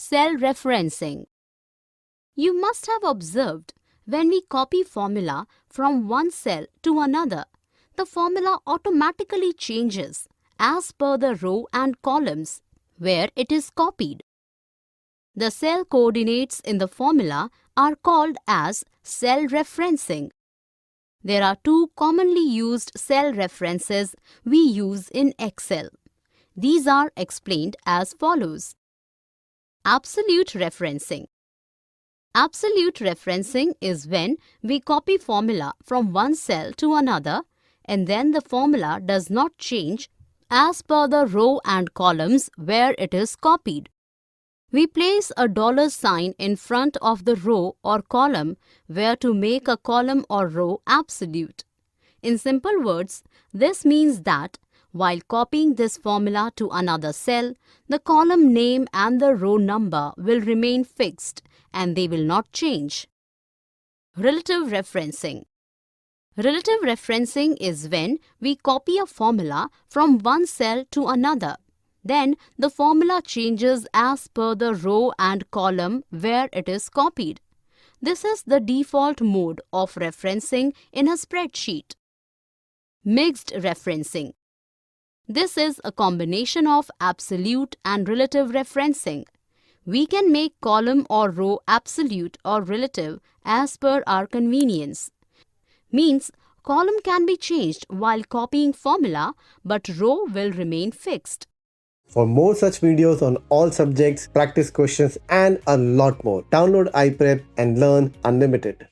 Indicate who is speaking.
Speaker 1: cell referencing. You must have observed when we copy formula from one cell to another, the formula automatically changes as per the row and columns where it is copied. The cell coordinates in the formula are called as cell referencing. There are two commonly used cell references we use in Excel. These are explained as follows. Absolute referencing. Absolute referencing is when we copy formula from one cell to another and then the formula does not change as per the row and columns where it is copied. We place a $sign in front of the row or column where to make a column or row absolute. In simple words, this means that while copying this formula to another cell, the column name and the row number will remain fixed and they will not change. Relative referencing. Relative referencing is when we copy a formula from one cell to another. Then the formula changes as per the row and column where it is copied. This is the default mode of referencing in a spreadsheet. Mixed referencing. This is a combination of absolute and relative referencing. We can make column or row absolute or relative as per our convenience. Means column can be changed while copying formula, but row will remain fixed.
Speaker 2: For more such videos on all subjects, practice questions and a lot more, download iPrep and learn unlimited.